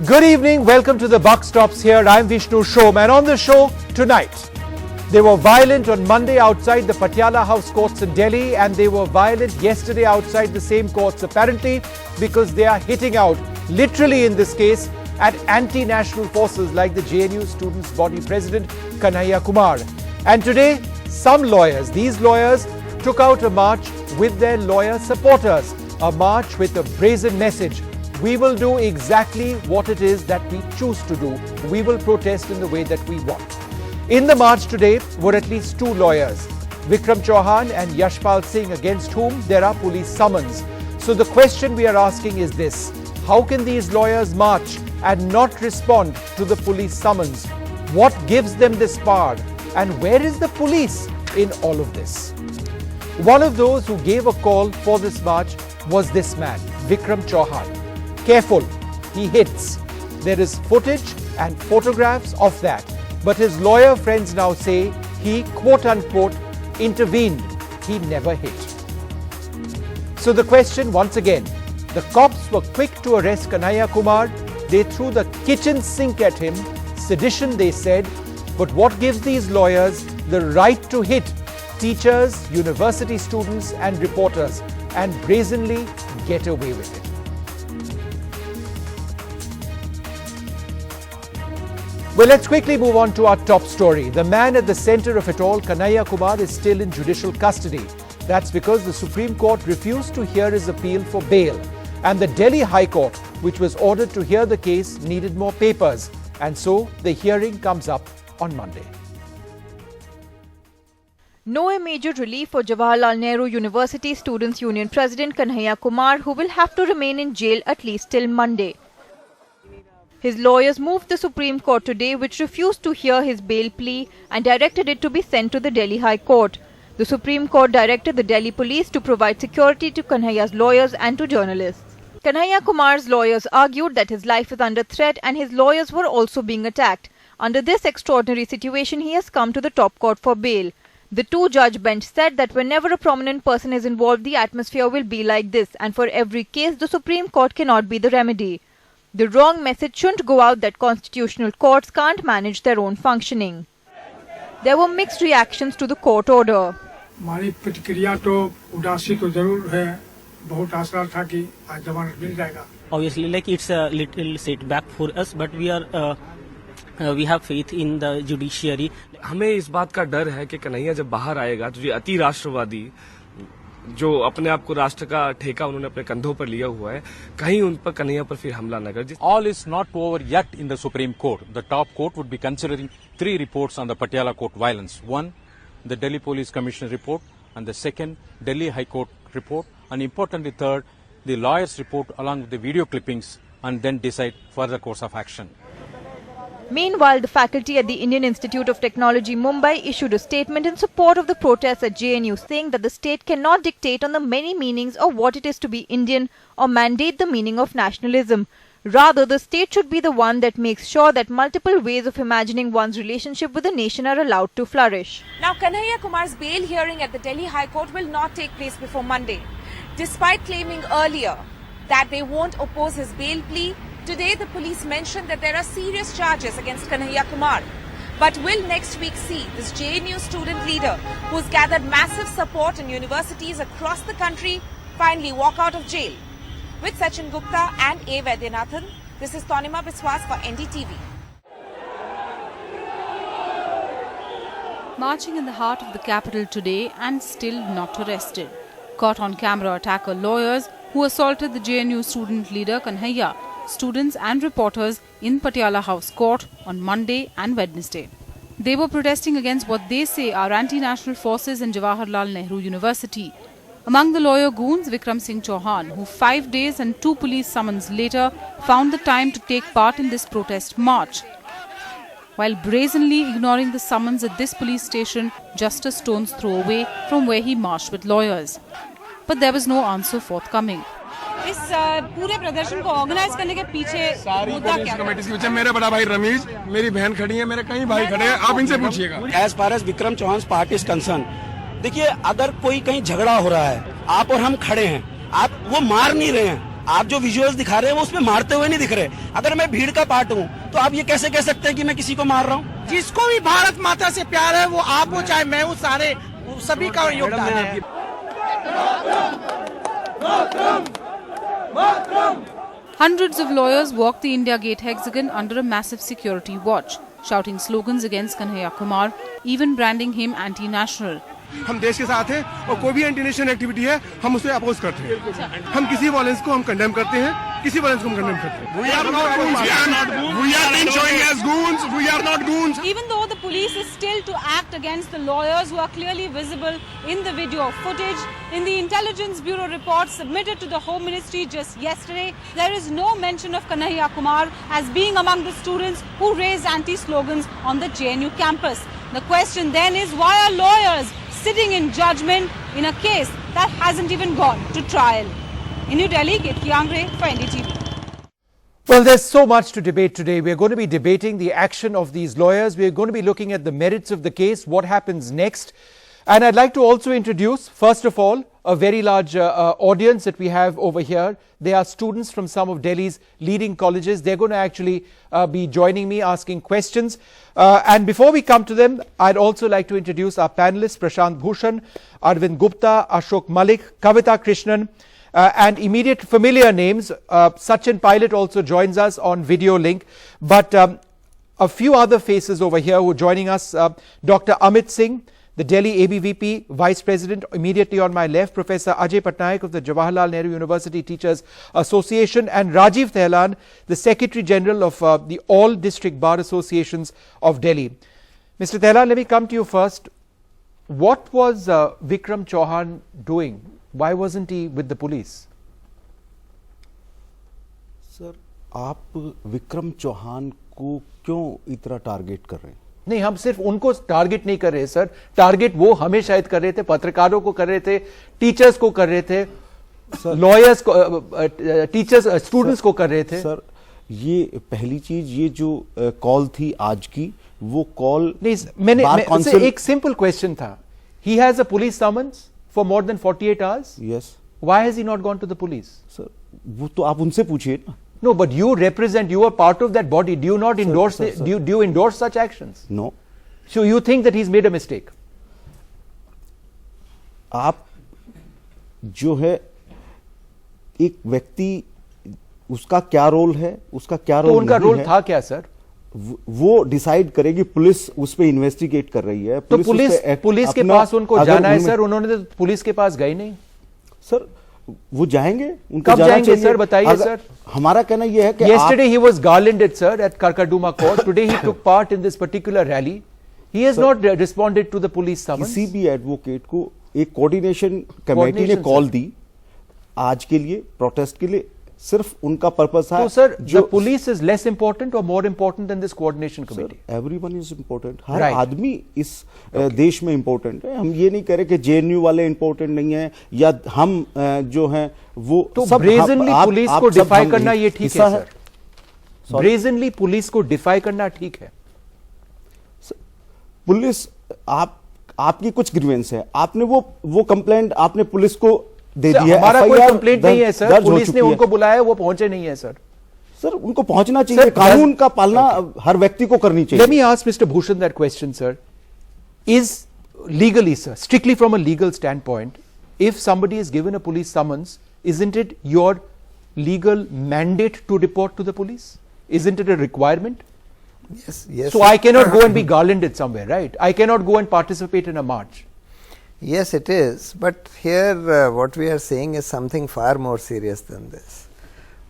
Good evening, welcome to the Buck Stops here. I'm Vishnu Shom, and on the show tonight, they were violent on Monday outside the Patiala House courts in Delhi, and they were violent yesterday outside the same courts, apparently because they are hitting out, literally in this case, at anti-national forces like the JNU Students' Body President Kanhaiya Kumar. And today, some lawyers, these lawyers took out a march with their lawyer supporters, a march with a brazen message. We will do exactly what it is that we choose to do. We will protest in the way that we want. In the march today were at least two lawyers, Vikram Chauhan and Yashpal Singh, against whom there are police summons. So the question we are asking is this: how can these lawyers march and not respond to the police summons? What gives them this power? And where is the police in all of this? One of those who gave a call for this march was this man, Vikram Chauhan. Careful, he hits. There is footage and photographs of that. But his lawyer friends now say he, quote unquote, intervened. He never hit. So the question once again, the cops were quick to arrest Kanhaiya Kumar. They threw the kitchen sink at him. Sedition, they said. But what gives these lawyers the right to hit teachers, university students and reporters and brazenly get away with it? Well, let's quickly move on to our top story. The man at the center of it all, Kanhaiya Kumar, is still in judicial custody. That's because the Supreme Court refused to hear his appeal for bail. And the Delhi High Court, which was ordered to hear the case, needed more papers. And so the hearing comes up on Monday. No immediate relief for Jawaharlal Nehru University Students' Union President Kanhaiya Kumar, who will have to remain in jail at least till Monday. His lawyers moved the Supreme Court today, which refused to hear his bail plea and directed it to be sent to the Delhi High Court. The Supreme Court directed the Delhi police to provide security to Kanhaiya's lawyers and to journalists. Kanhaiya Kumar's lawyers argued that his life is under threat and his lawyers were also being attacked. Under this extraordinary situation, he has come to the top court for bail. The two-judge bench said that whenever a prominent person is involved, the atmosphere will be like this, and for every case, the Supreme Court cannot be the remedy. The wrong message shouldn't go out that constitutional courts can't manage their own functioning. There were mixed reactions to the court order. हमारी प्रतिक्रिया तो उदासी तो जरूर है, बहुत आशा था कि आज जमानत मिल जाएगा. Obviously, like it's a little setback for us, but we have faith in the judiciary. हमें इस बात का डर है कि कन्हैया जब बाहर आएगा तो ये अति राष्ट्रवादी जो अपने आप को राष्ट्र का ठेका उन्होंने अपने कंधों पर लिया हुआ है, कहीं उन पर कन्हैया पर फिर हमला न कर. All is not over yet in the Supreme Court. The top court would be considering 3 reports on the Patiala Court violence. 1, the Delhi Police Commissioner report, and the 2nd, Delhi High Court report, and importantly 3rd, the lawyer's report along with the video clippings, and then decide further course of action. Meanwhile, the faculty at the Indian Institute of Technology, Mumbai, issued a statement in support of the protests at JNU, saying that the state cannot dictate on the many meanings of what it is to be Indian or mandate the meaning of nationalism. Rather, the state should be the one that makes sure that multiple ways of imagining one's relationship with the nation are allowed to flourish. Now, Kanhaiya Kumar's bail hearing at the Delhi High Court will not take place before Monday. Despite claiming earlier that they won't oppose his bail plea, today the police mentioned that there are serious charges against Kanhaiya Kumar. But will next week see this JNU student leader, who's gathered massive support in universities across the country, finally walk out of jail? With Sachin Gupta and A. Vaidyanathan, this is Tanima Biswas for NDTV. Marching in the heart of the capital today and still not arrested. Caught on camera attacker lawyers who assaulted the JNU student leader Kanhaiya, students and reporters in Patiala House Court on Monday and Wednesday. They were protesting against what they say are anti-national forces in Jawaharlal Nehru University. Among the lawyer goons, Vikram Singh Chauhan, who 5 days and 2 police summons later found the time to take part in this protest march, while brazenly ignoring the summons at this police station just a stone's throw away from where he marched with lawyers. But there was no answer forthcoming. इस पूरे प्रदर्शन को organise करने के पीछे मुद्दा क्या है? कमेटी के पीछे मेरा बड़ा भाई रमीज, मेरी बहन खड़ी है, मेरे कई भाई खड़े हैं, आप इनसे पूछिएगा. As far as Vikram Chauhan's party is concerned, देखिए अगर कोई कहीं झगड़ा हो रहा है, आप और हम खड़े हैं, आप वो मार नहीं रहे हैं, आप जो विजुअल्स दिखा रहे हैं वो उसमें मारते हुए नहीं दिख रहे। अगर मैं भीड़ का पार्ट हूँ तो आप ये कैसे कह सकते हैं कि मैं किसी को मार रहा हूँ? जिसको भी भारत माता से प्यार है, वो आप हो चाहे मैं हूँ, सारे सभी का योगदान है। Hundreds of lawyers walked the India Gate hexagon under a massive security watch, shouting slogans against Kanhaiya Kumar, even branding him anti-national. हम देश के साथ हैं और कोई भी एंटी नेशनल एक्टिविटी है हम उसे अपोज करते हैं। हम किसी वायलेंस को हम कंडेम करते हैं, किसी वायलेंस को हम कंडेम करते हैं। We are not goons. We are been showing as goons. We are not goons. Even though the police is still to act against the lawyers who are clearly visible in the video footage, in the Intelligence Bureau report submitted to the Home Ministry just yesterday, there is no mention of Kanhaiya Kumar as being among the students who raised anti-slogans on the JNU campus. The question then is, why are lawyers sitting in judgment in a case that hasn't even gone to trial? In New Delhi, Ketki Angre for NDTV. Well, there's so much to debate today. We're going to be debating the action of these lawyers. We're going to be looking at the merits of the case, what happens next. And I'd like to also introduce, first of all, a very large audience that we have over here. They are students from some of Delhi's leading colleges. They're going to actually be joining me, asking questions. And before we come to them, I'd also like to introduce our panelists, Prashant Bhushan, Arvind Gupta, Ashok Malik, Kavita Krishnan, and immediate familiar names. Sachin Pilot also joins us on video link. But a few other faces over here who are joining us. Dr. Amidst Singh, the Delhi ABVP Vice President. Immediately on my left, Professor Ajay Patnaik of the Jawaharlal Nehru University Teachers Association, and Rajiv Thehlan, the Secretary General of the All District Bar Associations of Delhi. Mr. Thehlan, let me come to you first. What was Vikram Chauhan doing? Why wasn't he with the police? Sir, आप विक्रम चौहान को क्यों इतना target कर रहे हैं? नहीं, हम सिर्फ उनको टारगेट नहीं कर रहे सर। टारगेट वो हमें शायद कर रहे थे, पत्रकारों को कर रहे थे, टीचर्स को कर रहे थे, लॉयर्स को, टीचर्स, स्टूडेंट्स को कर रहे थे। सर, ये पहली चीज, ये जो कॉल थी आज की, वो कॉल नहीं, मैंने एक सिंपल क्वेश्चन था। He has a police summons for more than 48 hours. Yes. Why has he not gone to the police? Sir, वो तो आप उनसे पूछिए ना। No, but you represent, you are part of that body. Do you not endorse, do you endorse such actions? No. So you think that he's made a mistake? आप जो है एक व्यक्ति, उसका क्या रोल है, उसका क्या रोल, तो उनका रोल था क्या सर? वो डिसाइड करेगी, पुलिस उस पे इन्वेस्टिगेट कर रही है। तो पुलिस के पास उनको जाना है सर, उन्होंने तो पुलिस के पास गए नहीं सर। वो जाएंगे, उनको कब जाएंगे सर, बताइए सर। हमारा कहना यह है कि yesterday he was garlanded sir at Karkaduma court. Today he took part in this particular rally. He has not responded to the police summons. किसी भी एडवोकेट को एक कोऑर्डिनेशन कमेटी ने कॉल दी आज के लिए, प्रोटेस्ट के लिए, सिर्फ उनका पर्पस है। तो sir, the police is less important or more important than this coordination committee? Everyone is important. हर आदमी इस देश में इम्पोर्टेंट है। हम ये नहीं कह रहे कि JNU वाले इम्पोर्टेंट नहीं है, या हम जो हैं वो तो ब्रेजनली पुलिस को डिफाई करना ये ठीक है सर? ब्रेजनली पुलिस को डिफाई करना ठीक है? पुलिस, आपकी कुछ ग्रीवेंस है, आपने वो कंप्लेंट आपने पुलिस को दे दी है। हमारा कोई कंप्लेंट नहीं है सर, पुलिस ने उनको बुलाया, वो पहुंचे नहीं है सर। सर, उनको पहुंचना चाहिए, कानून का पालना हर व्यक्ति को करनी चाहिए। Let me ask Mr. Bhushan that question, sir. Is legally, sir, strictly from a legal standpoint, if somebody is given a police summons, isn't it your legal mandate to report to the police? Isn't it a requirement? Yes, yes. So I cannot go and be garlanded somewhere, right? I cannot go and participate in a march. Yes, it is. But here what we are saying is something far more serious than this.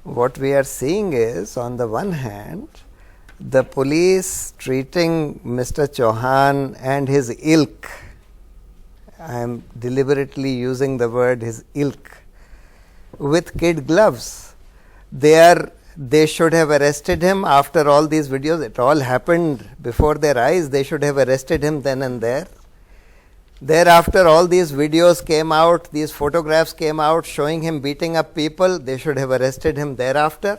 What we are seeing is, on the one hand, the police treating Mr. Chauhan and his ilk, I am deliberately using the word his ilk, with kid gloves. They should have arrested him after all these videos. It all happened before their eyes. They should have arrested him then and there. Thereafter, all these videos came out, these photographs came out showing him beating up people. They should have arrested him thereafter.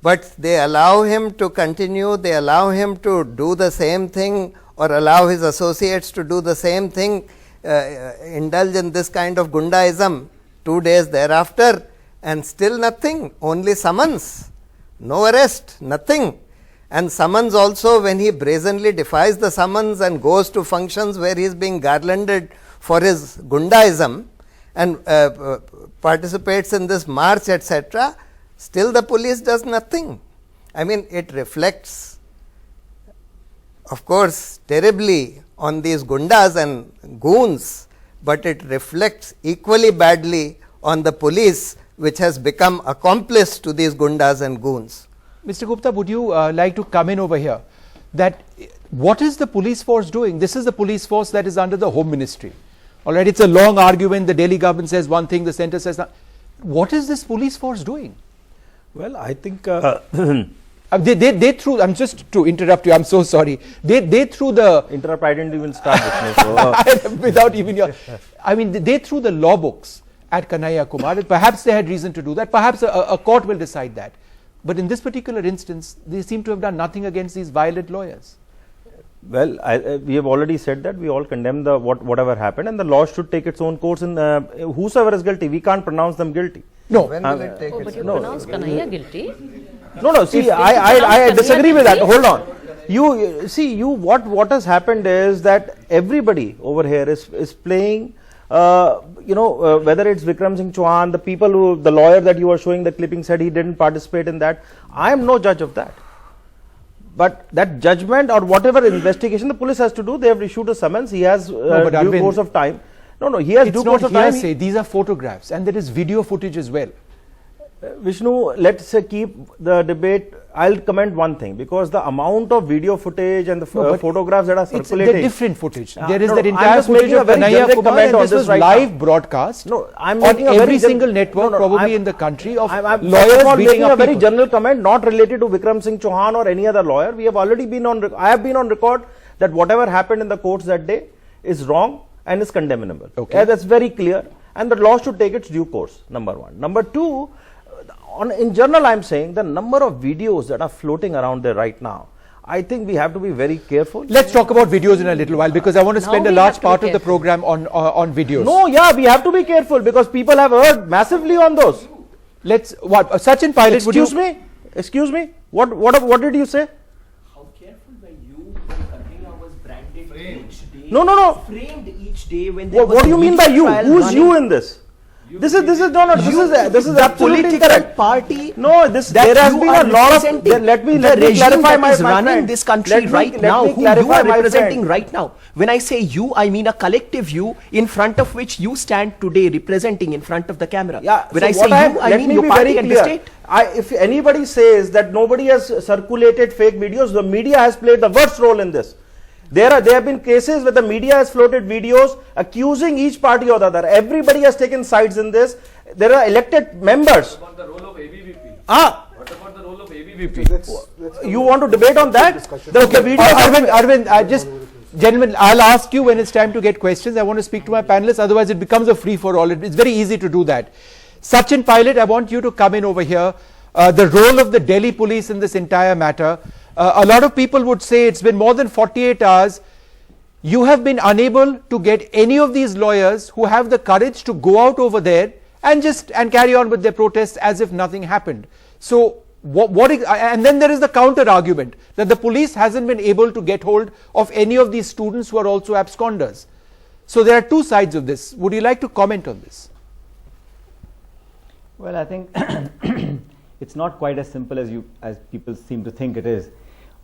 But they allow him to continue, they allow him to do the same thing, or allow his associates to do the same thing, indulge in this kind of gundaism. 2 days thereafter, and still nothing, only summons, no arrest, nothing. And summons also, when he brazenly defies the summons and goes to functions where he is being garlanded for his gundaism and participates in this march, etc., still the police does nothing. I mean, it reflects, of course, terribly on these gundas and goons, but it reflects equally badly on the police, which has become accomplice to these gundas and goons. Mr. Gupta, would you like to come in over here? That what is the police force doing? This is the police force that is under the Home Ministry. All right, it's a long argument. The Delhi government says one thing, the centre says that. What is this police force doing? Well, I think they threw. I'm just to interrupt you. I'm so sorry. They threw the interrupt. I didn't even start this. So, without even your. I mean, they threw the law books at Kanhaiya Kumar. Perhaps they had reason to do that. Perhaps a court will decide that. But in this particular instance, they seem to have done nothing against these violent lawyers. Well, we have already said that we all condemn the whatever happened, and the law should take its own course. And whosoever is guilty, we can't pronounce them guilty. No. When will it take its But you pronounce Kanhaiya guilty? No. See, I disagree with that. Hold on. You see, what has happened is that everybody over here is playing. Whether it's Vikram Singh Chauhan, the lawyer that you are showing the clipping said he didn't participate in that. I am no judge of that. But that judgment or whatever investigation the police has to do, they have issued a summons. He has due course of time. He has due course of time. Hearsay. These are photographs and there is video footage as well. Vishnu, let's keep the debate. I'll comment one thing, because the amount of video footage and the photographs that are circulating, they're different footage. There is that entire footage of Kanhaiya Kumar, and this was live broadcast I'm on every single network probably in the country of lawyers beating making up a very people. general comment, not related to Vikram Singh Chauhan or any other lawyer. We have already been on. I have been on record that whatever happened in the courts that day is wrong and is condemnable. Okay, that's very clear, and the law should take its due course. Number one. Number two. In general, I am saying the number of videos that are floating around there right now, I think we have to be very careful. Let's talk about videos in a little while, because I want to spend a large part of the program on videos. No, we have to be careful because people have heard massively on those. Sachin Pilot, Excuse me. What did you say? How careful were you when Kanhaiya was branded each day? No. Framed each day when there was What do you mean by you? Who's running? you in this? This is absolutely correct. Party. No, there has been a lot of. Let me clarify my running this country right now. Who you are representing right now? When I say you, I mean a collective you in front of which you stand today, representing in front of the camera. Yeah. When I say you, I mean your party and the state. If anybody says that nobody has circulated fake videos, the media has played the worst role in this. There have been cases where the media has floated videos accusing each party or the other. Everybody has taken sides in this. There are elected members. What about the role of ABVP? What about the role of ABVP? You want to debate on that? Arvind, gentlemen, I'll ask you when it's time to get questions. I want to speak to my panelists, otherwise it becomes a free-for-all. It's very easy to do that. Sachin Pilot, I want you to come in over here. The role of the Delhi police in this entire matter. A lot of people would say it's been more than 48 hours. You have been unable to get any of these lawyers who have the courage to go out over there and carry on with their protests as if nothing happened. So and then there is the counter argument that the police hasn't been able to get hold of any of these students who are also absconders. So there are two sides of this. Would you like to comment on this? Well, I think it's not quite as simple as people seem to think it is.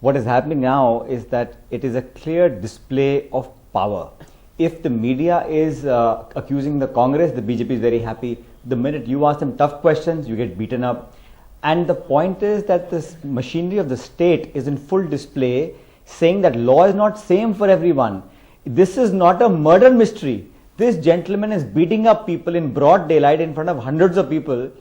What is happening now is that it is a clear display of power. If the media is accusing the Congress, the BJP is very happy. The minute you ask them tough questions, you get beaten up. And the point is that this machinery of the state is in full display, saying that law is not same for everyone. This is not a murder mystery. This gentleman is beating up people in broad daylight in front of hundreds of people,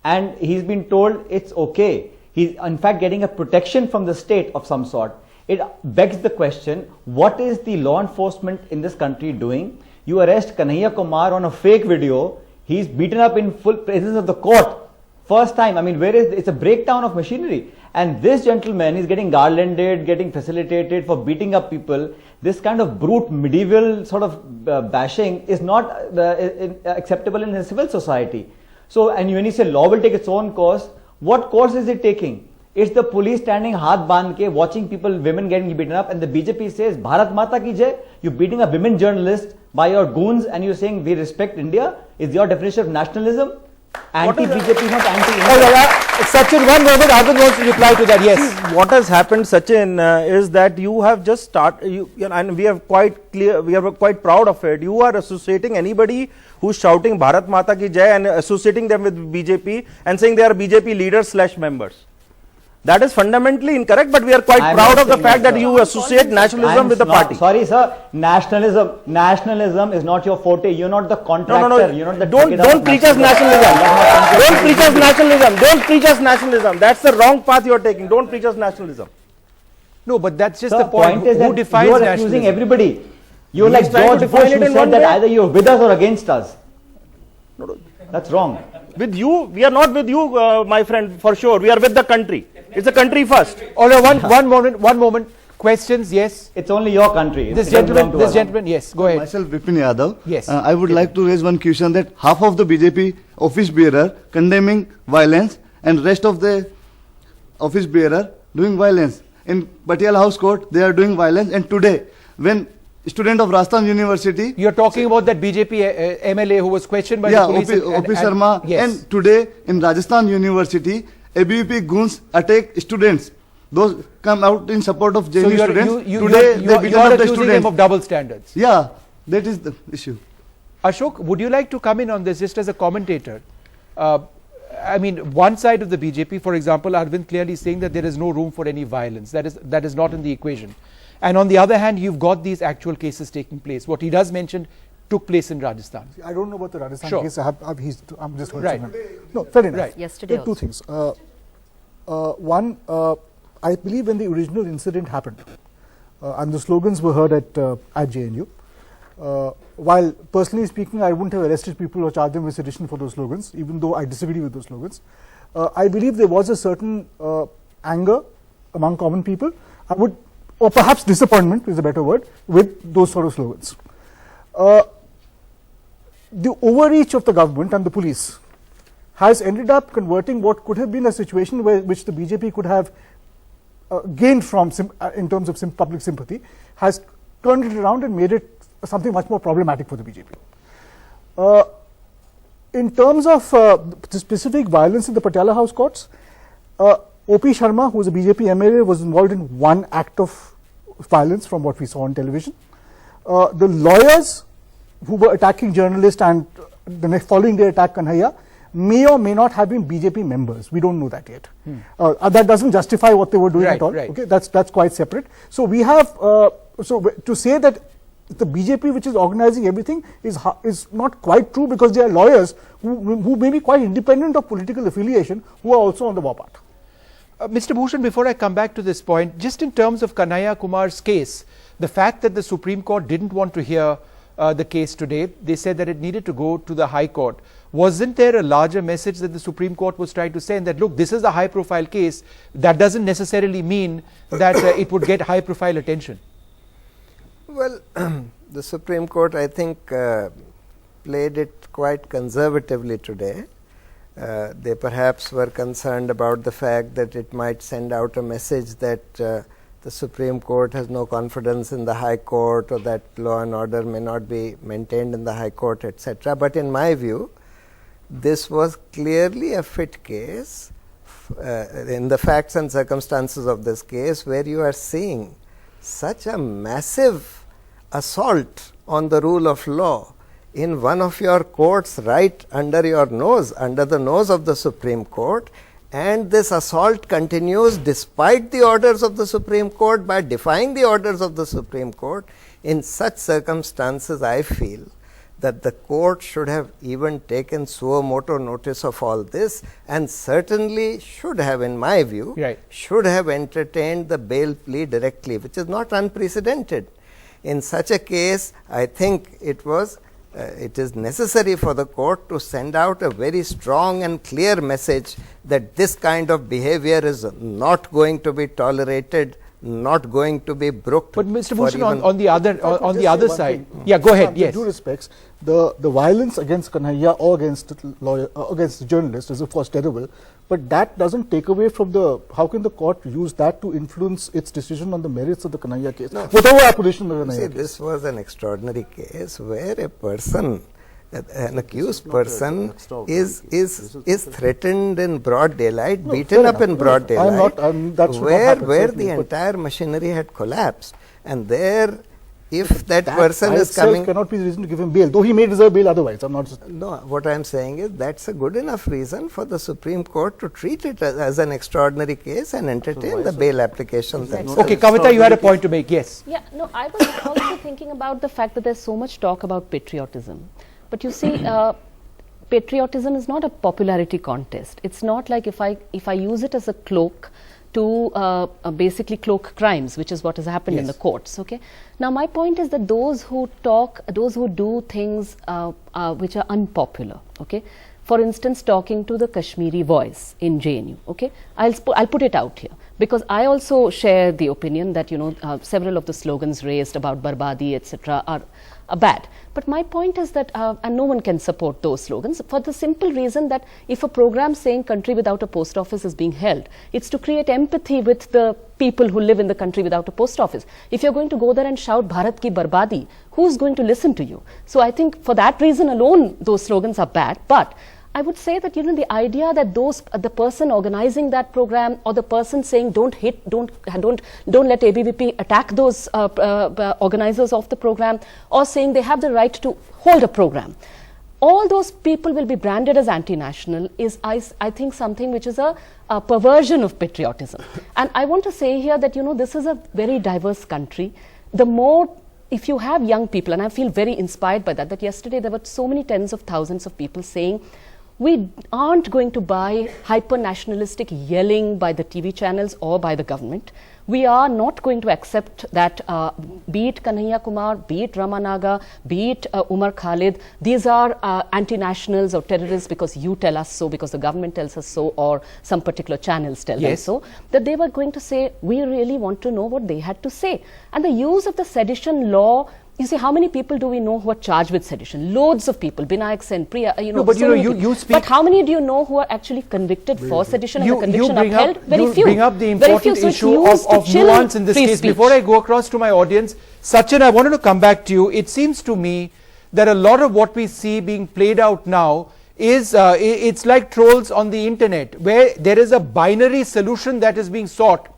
and he's been told it's okay. He's in fact getting a protection from the state of some sort. It begs the question, what is the law enforcement in this country doing? You arrest Kanhaiya Kumar on a fake video. He's beaten up in full presence of the court. First time. I mean, it's a breakdown of machinery. And this gentleman is getting garlanded, getting facilitated for beating up people. This kind of brute medieval sort of bashing is not acceptable in a civil society. So, and when you say law will take its own course, what course is it taking? It's the police standing haath band ke, watching people, women getting beaten up, and the BJP says, Bharat Mata ki jai, you're beating a women journalist by your goons and you're saying we respect India. Is your definition of nationalism? Anti-BJP, not anti-India. Sachin, one moment, Arvind wants to reply to that, yes. See, what has happened, Sachin, is that you have just started, and we are quite clear, we are quite proud of it. You are associating anybody who's shouting Bharat Mata ki jai and associating them with BJP and saying they are BJP leaders / members. That is fundamentally incorrect, but we are quite proud of the fact that you associate nationalism with the party. Sorry, sir. Nationalism is not your forte. You're not the contractor. No. You're not the Don't preach us nationalism. Don't preach us nationalism. Don't preach us nationalism. That's the wrong path you're taking. Don't preach us nationalism. No, but that's just Sir, the point. Is who defines you're nationalism? accusing everybody. You're like George Bush who said that either you're with us or against us. No. That's wrong. With you, we are not with you, my friend, for sure. We are with the country. It's the country first. All right, one moment. Questions, yes. It's only your country. This gentleman, yes, go ahead. Myself, Vipin Yadav. Yes. I would like to raise one question that half of the BJP office bearer condemning violence and rest of the office bearer doing violence. In Patiala House court, they are doing violence, and today, when student of Rajasthan University. You're talking about that BJP MLA who was questioned by the police. OP Sharma. Yes. And today in Rajasthan University, ABVP goons attack students. Those come out in support of JNU students. Today they beat up the students. Them of double standards. Yeah, that is the issue. Ashok, would you like to come in on this just as a commentator? I mean, one side of the BJP, for example, Arvind clearly saying that there is no room for any violence. That is not in the equation. And on the other hand, you've got these actual cases taking place. What he does mention took place in Rajasthan. I don't know about the Rajasthan case. I'm just heard right. from him. No, fair enough. Right. Yesterday two things. One, I believe when the original incident happened, and the slogans were heard at JNU, while personally speaking, I wouldn't have arrested people or charged them with sedition for those slogans, even though I disagree with those slogans. I believe there was a certain anger among common people. I would, or perhaps disappointment is a better word, with those sort of slogans. The overreach of the government and the police has ended up converting what could have been a situation which the BJP could have gained from in terms of public sympathy, has turned it around and made it something much more problematic for the BJP. In terms of the specific violence in the Patiala House courts, OP Sharma, who is a BJP MLA, was involved in one act of violence from what we saw on television. The lawyers who were attacking journalists and the next following day attacked Kanhaiya may or may not have been BJP members. We don't know that yet. That doesn't justify what they were doing at all. Right. Okay, that's quite separate. So we have to say that the BJP, which is organizing everything, is not quite true, because there are lawyers who may be quite independent of political affiliation who are also on the war path. Mr. Bhushan, before I come back to this point, just in terms of Kanhaiya Kumar's case, the fact that the Supreme Court didn't want to hear the case today, they said that it needed to go to the High Court. Wasn't there a larger message that the Supreme Court was trying to send, that look, this is a high profile case, that doesn't necessarily mean that it would get high profile attention? Well, the Supreme Court, I think, played it quite conservatively today. They perhaps were concerned about the fact that it might send out a message that the Supreme Court has no confidence in the High Court, or that law and order may not be maintained in the High Court, etc. But in my view, this was clearly a fit case in the facts and circumstances of this case, where you are seeing such a massive assault on the rule of law in one of your courts right under your nose, under the nose of the Supreme Court. And this assault continues despite the orders of the Supreme Court, by defying the orders of the Supreme Court. In such circumstances, I feel that the court should have even taken suo motu notice of all this, and certainly should have, in my view, should have entertained the bail plea directly, which is not unprecedented. In such a case, I think it is necessary for the court to send out a very strong and clear message that this kind of behavior is not going to be tolerated not going to be brooked. But Mr. Bhushan, on the other side, yeah, go ahead. Yes. In due respects, the violence against Kanhaiya or against journalists is of course terrible, but that doesn't take away from how can the court use that to influence its decision on the merits of the Kanhaiya case? No. Whatever opposition of the Kanhaiya case. This was an extraordinary case where a person, an accused person is threatened in broad daylight, beaten up in broad daylight, where the entire machinery had collapsed, and there, if that person is coming, cannot be reason to give him bail, though he may deserve bail otherwise. I'm not. No, what I'm saying is that's a good enough reason for the Supreme Court to treat it as an extraordinary case and entertain the bail application. Okay, Kavita, you had a point to make. Yes. Yeah. No, I was also thinking about the fact that there's so much talk about patriotism. But you see, patriotism is not a popularity contest. It's not like if I use it as a cloak to basically cloak crimes, which is what has happened in the courts. Okay. Now, my point is that those who do things which are unpopular. Okay. For instance, talking to the Kashmiri voice in JNU. Okay. I'll put it out here because I also share the opinion that several of the slogans raised about Barbadi, etc., are bad. But my point is that, and no one can support those slogans for the simple reason that if a program saying country without a post office is being held, it's to create empathy with the people who live in the country without a post office. If you're going to go there and shout Bharat ki Barbadi, who's going to listen to you? So I think for that reason alone, those slogans are bad. But I would say that the idea that the person organizing that program or the person saying don't let ABVP attack those organizers of the program, or saying they have the right to hold a program, all those people will be branded as anti-national is I think something which is a perversion of patriotism. And I want to say here that this is a very diverse country. The more if you have young people, and I feel very inspired by that yesterday there were so many tens of thousands of people saying, we aren't going to buy hyper-nationalistic yelling by the TV channels or by the government. We are not going to accept that, be it Kanhaiya Kumar, be it Ramanaga, be it Umar Khalid, these are anti-nationals or terrorists because you tell us so, because the government tells us so, or some particular channels tell them so, that they were going to say, we really want to know what they had to say. And the use of the sedition law, you see, how many people do we know who are charged with sedition? Loads of people. Binayak Sen, Priya, but you speak. But how many do you know who are actually convicted for sedition and the conviction upheld? Very few. You bring up the important issue of nuance in this case. Before I go across to my audience, Sachin, I wanted to come back to you. It seems to me that a lot of what we see being played out now is it's like trolls on the internet, where there is a binary solution that is being sought.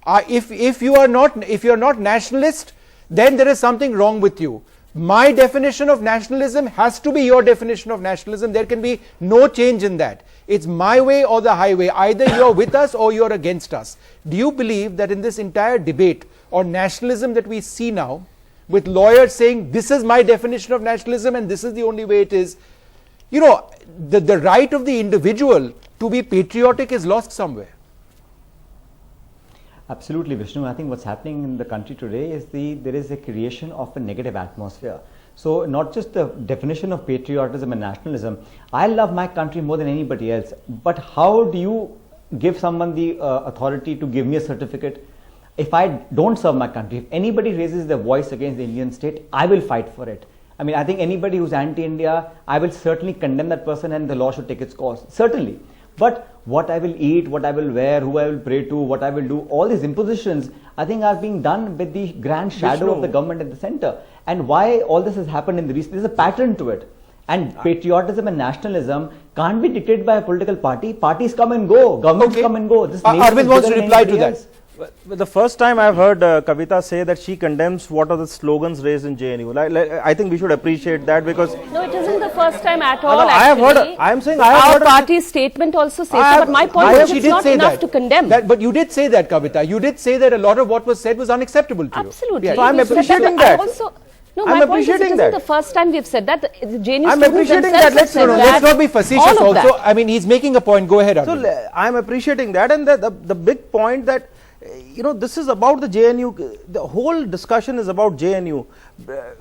If you are not nationalist, then there is something wrong with you. My definition of nationalism has to be your definition of nationalism. There can be no change in that. It's my way or the highway. Either you're with us or you're against us. Do you believe that in this entire debate on nationalism that we see now, with lawyers saying this is my definition of nationalism and this is the only way it is, the right of the individual to be patriotic is lost somewhere? Absolutely, Vishnu. I think what's happening in the country today is there is a creation of a negative atmosphere. So not just the definition of patriotism and nationalism. I love my country more than anybody else. But how do you give someone the authority to give me a certificate? If I don't serve my country, if anybody raises their voice against the Indian state, I will fight for it. I mean, I think anybody who's anti-India, I will certainly condemn that person and the law should take its course. Certainly. But what I will eat, what I will wear, who I will pray to, what I will do, all these impositions, I think are being done with the grand shadow of the government at the center. And why all this has happened in the recent, there's a pattern to it. And patriotism and nationalism can't be dictated by a political party. Parties come and go, governments come and go. Arvind wants to reply to that. The first time I've heard Kavita say that she condemns what are the slogans raised in JNU. I think we should appreciate that because... No, it isn't the first time at all, I have heard... Our party's statement also says so, but my point is it's not enough to condemn. But you did say that, Kavita. You did say that a lot of what was said was unacceptable to you. Absolutely. Yeah. So I'm appreciating that. No, my point is it isn't the first time we've said that. The JNU I'm appreciating that. Let's not be facetious also. I mean, he's making a point. Go ahead, Arvind. So I'm appreciating that, and the big point that this is about the JNU. The whole discussion is about JNU.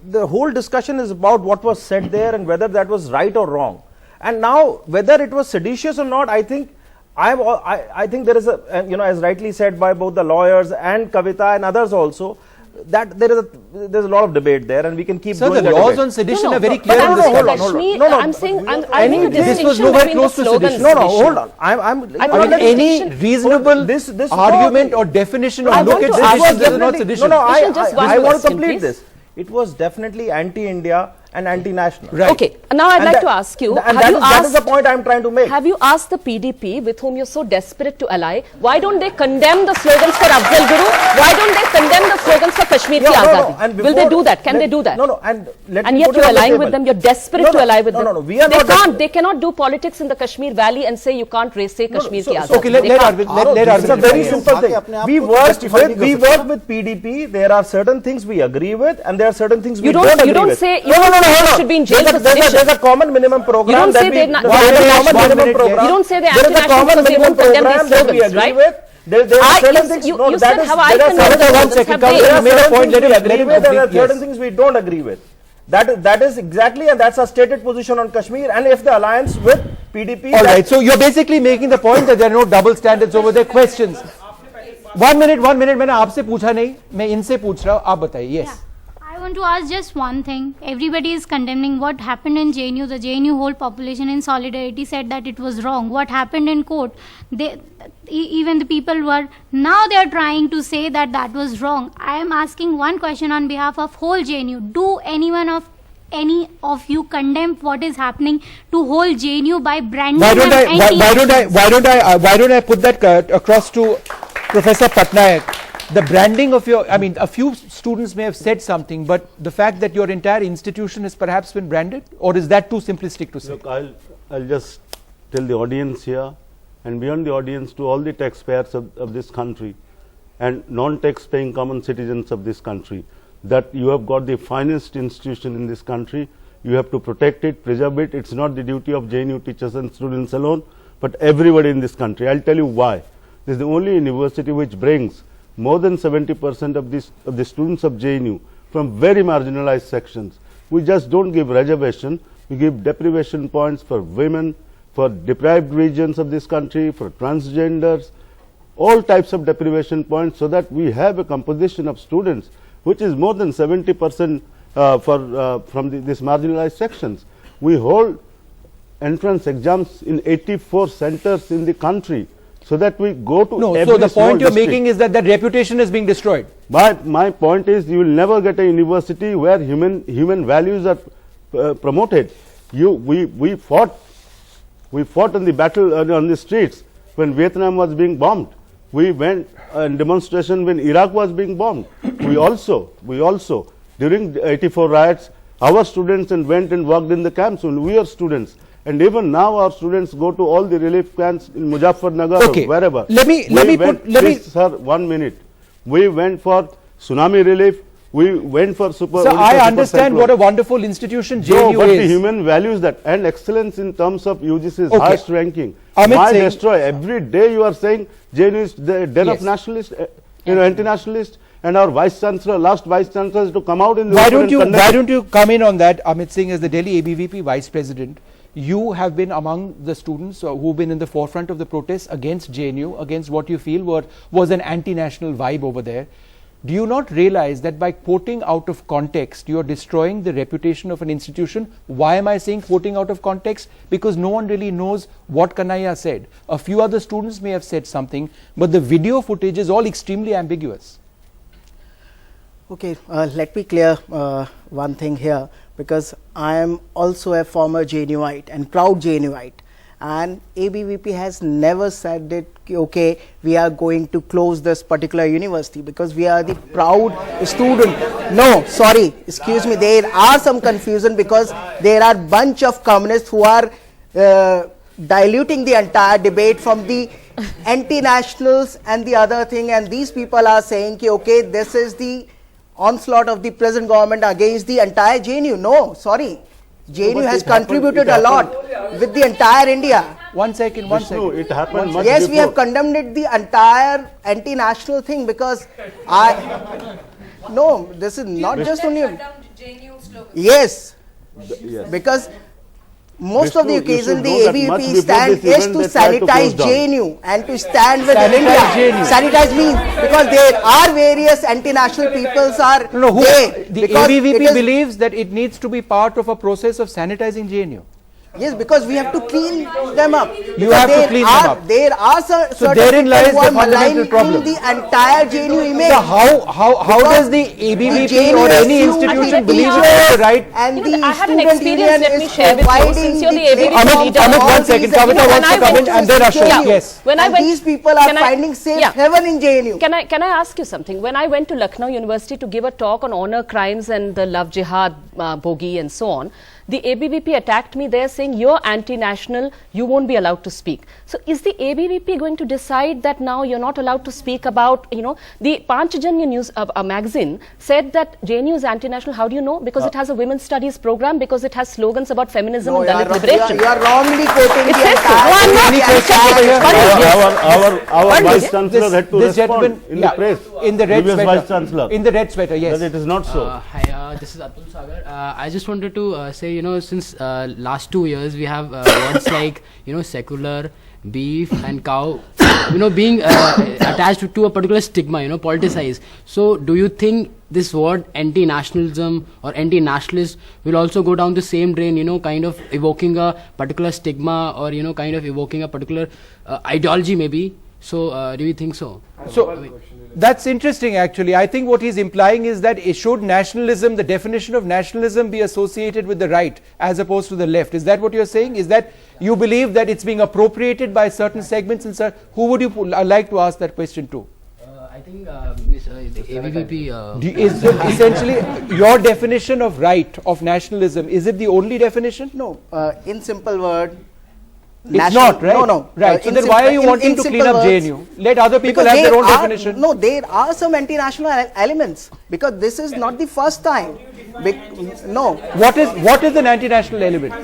The whole discussion is about what was said there and whether that was right or wrong. And now, whether it was seditious or not, I think I think there is a, as rightly said by both the lawyers and Kavita and others also, that there's a lot of debate there, and we can keep doing the laws on sedition are very clear. Hold on. I'm saying I make a distinction this was nowhere between close the to slogan sedition. Hold on. I mean, any reasonable argument or definition or look at sedition, this is not sedition. I want to complete this. It was definitely anti-India and anti-national. Right. Okay. Now I'd like to ask you, that is the point I'm trying to make. Have you asked the PDP, with whom you're so desperate to ally, why don't they condemn the slogans for Afzal Guru? Why don't they condemn the slogans for Kashmir ki Azadi? Will they do that? Can they do that? And yet you're allying with them. You're desperate to ally with them. We are not. They cannot do politics in the Kashmir Valley and say you can't say Kashmir ki Azadi. Okay, let Arvind. It's a very simple thing. We work with PDP. There are certain things we agree with, and there are certain things we don't agree with. You don't say should be in jail. There's a common minimum program. You don't say they anti-national because they won't condemn these slogans, right? There are certain things. You said have I There are certain things we don't agree with. That is exactly, and that's our stated position on Kashmir. And if the alliance with PDP. All right. So you're basically making the point that there are no double standards over their questions. 1 minute. मैंने आपसे पूछा नहीं, मैं इनसे पूछ रहा हूँ. आप बताइए. Yes. I want to ask just one thing. Everybody is condemning what happened in JNU. The JNU whole population in solidarity said that it was wrong. What happened in court? Even the people were, now they are trying to say that that was wrong. I am asking one question on behalf of whole JNU. Do any of you condemn what is happening to whole JNU by branding? Why don't I put that across to Professor Patnaik? The branding of your, a few students may have said something, but the fact that your entire institution has perhaps been branded, or is that too simplistic to say? Look, I'll just tell the audience here, and beyond the audience, to all the taxpayers of this country and non-tax paying common citizens of this country, that you have got the finest institution in this country. You have to protect it, preserve it. It's not the duty of JNU teachers and students alone, but everybody in this country. I'll tell you why. This is the only university which brings more than 70% of the students of JNU from very marginalized sections. We just don't give reservation, we give deprivation points for women, for deprived regions of this country, for transgenders, all types of deprivation points, so that we have a composition of students which is more than 70% from these marginalized sections. We hold entrance exams in 84 centers in the country, so that we go to every so the point you're district. making is that reputation is being destroyed. My point is, you will never get a university where human values are promoted. We fought on the battle on the streets when Vietnam was being bombed. We went in demonstration when Iraq was being bombed. We also during the 84 riots, our students went and worked in the camps when we were students. And even now our students go to all the relief camps in Muzaffarnagar or wherever. Sir, 1 minute. We went for tsunami relief. We went for super. So I understand what a wonderful institution JNU but is. the human values and excellence in terms of UGC's highest ranking. Amit Singh, destroy every day. You are saying JNU is the den of nationalists, anti-nationalists, and our vice chancellor, last vice chancellor, is to come out in the why don't you come in on that, Amit Singh, as the Delhi ABVP vice president? You have been among the students who've been in the forefront of the protests against JNU, against what you feel was an anti-national vibe over there. Do you not realize that by quoting out of context, you are destroying the reputation of an institution? Why am I saying quoting out of context? Because no one really knows what Kanhaiya said. A few other students may have said something, but the video footage is all extremely ambiguous. Okay, let me clear one thing here, because I am also a former JNUite and proud JNUite, and ABVP has never said that okay, we are going to close this particular university because we are the proud student. No, sorry, excuse me, there are some confusion because there are bunch of communists who are diluting the entire debate from the anti-nationals and the other thing, and these people are saying ki, okay, this is the onslaught of the present government against the entire JNU. No, sorry. JNU has contributed a lot with the entire India. One second. It happened much yes, before. we have condemned the entire anti-national thing because no, this is not just only. Yes, because most of the Vishnu, you occasion should the know that much ABVP before stand this is event, to they tried to sanitize close down. JNU and to stand with Sanitize India. JNU. Sanitize means because there are various anti-national peoples are No, there. the Because ABVP it is- believes that it needs to be part of a process of sanitizing JNU. Yes, because we have to clean them up. You have to clean them up. There are certain So therein people lies who the are fundamental problem. maligning the entire JNU image. So how does the ABVP or any institution believe it has the right? And the I had an student experience, union let me is share with you, providing since you're the the ABVP training leader. for Amit, all one second. these Kavita wants to come in and then Ashok. JNU. Yes. When I And went, these people are can I- finding safe yeah. heaven in JNU. Can I ask you something? When I went to Lucknow University to give a talk on honor crimes and the love jihad bogey and so on, the ABVP attacked me there saying you're anti-national, you won't be allowed to speak. So is the ABVP going to decide that now you're not allowed to speak about, the Panchajanya News magazine said that JNU is anti-national. How do you know? Because it has a women's studies program, because it has slogans about feminism and Dalit liberation. You are wrongly quoting It the says so. entire. No, I'm not. Any I'm question checking. Our vice chancellor had to This respond gentleman, in the press. in the red Previous sweater. vice chancellor. In the red sweater, yes. That it is not so. Hi, this is Atul Sagar. I just wanted to say, since last 2 years we have words like, secular, beef and cow, being attached to a particular stigma, politicized. So do you think this word anti-nationalism or anti-nationalist will also go down the same drain, kind of evoking a particular stigma or, kind of evoking a particular ideology maybe? So do you think so? So that's interesting actually. I think what he's implying is that should nationalism, the definition of nationalism be associated with the right as opposed to the left? Is that what you're saying? Is that you believe that it's being appropriated by certain segments? And who would you like to ask that question to? I think the ABVP is essentially your definition of right, of nationalism, is it the only definition? No, in simple word. It's not, right? No. Right. So then why are you wanting to clean up JNU? Let other people have their own definition. No, there are some anti-national elements, because this is not the first time. No. What is an anti-national element?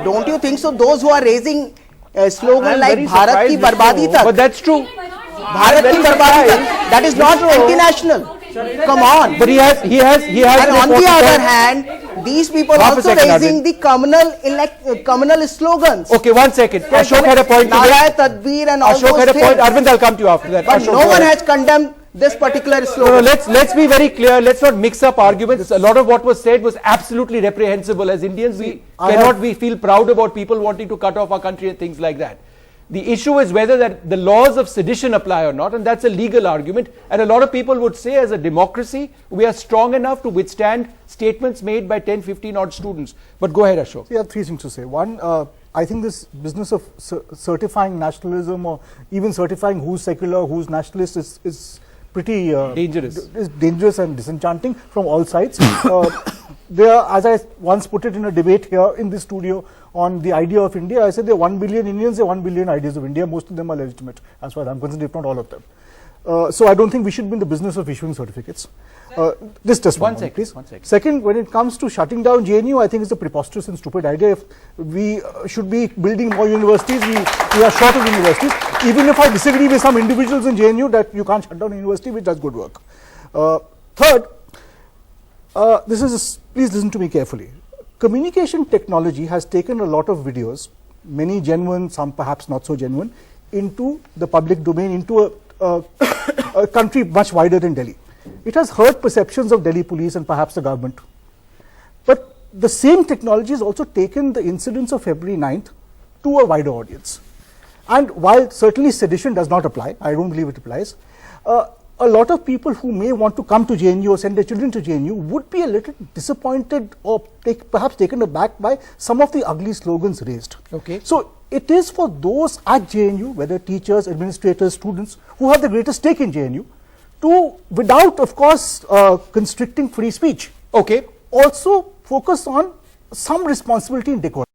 Don't you think so? Those who are raising a slogan like Bharat ki barbadi tak. But that's true. Bharat ki barbadi tak. That is not anti-national. Come on. But he has. And on the other hand, these people also raising the communal slogans. Okay, 1 second. Ashok had a point to make. Tadbir and all Ashok had a point. Arvind, I'll come to you after that. But Ashok, no one has condemned this particular slogan. No, let's be very clear. Let's not mix up arguments. A lot of what was said was absolutely reprehensible. As Indians, we feel proud about people wanting to cut off our country and things like that. The issue is whether that the laws of sedition apply or not, and that's a legal argument. And a lot of people would say, as a democracy, we are strong enough to withstand statements made by 10, 15 odd students. But go ahead, Ashok. I have three things to say. One, I think this business of certifying nationalism or even certifying who's secular, who's nationalist is pretty dangerous. Is dangerous and disenchanting from all sides. There, as I once put it in a debate here in this studio on the idea of India, I said there are 1 billion Indians, there are 1 billion ideas of India. Most of them are legitimate, as far as I'm concerned, if not all of them. So I don't think we should be in the business of issuing certificates. This just one second, please. 1 second. Second, when it comes to shutting down JNU, I think it's a preposterous and stupid idea. If we should be building more universities, we are short of universities. Even if I disagree with some individuals in JNU that you can't shut down a university which does good work. Third, please listen to me carefully. Communication technology has taken a lot of videos, many genuine, some perhaps not so genuine, into the public domain, into a country much wider than Delhi. It has hurt perceptions of Delhi police and perhaps the government. But the same technology has also taken the incidents of February 9th to a wider audience. And while certainly sedition does not apply, I don't believe it applies, a lot of people who may want to come to JNU or send their children to JNU would be a little disappointed or perhaps taken aback by some of the ugly slogans raised. Okay. So it is for those at JNU, whether teachers, administrators, students, who have the greatest stake in JNU, to, without of course constricting free speech, okay, also focus on some responsibility in decorum.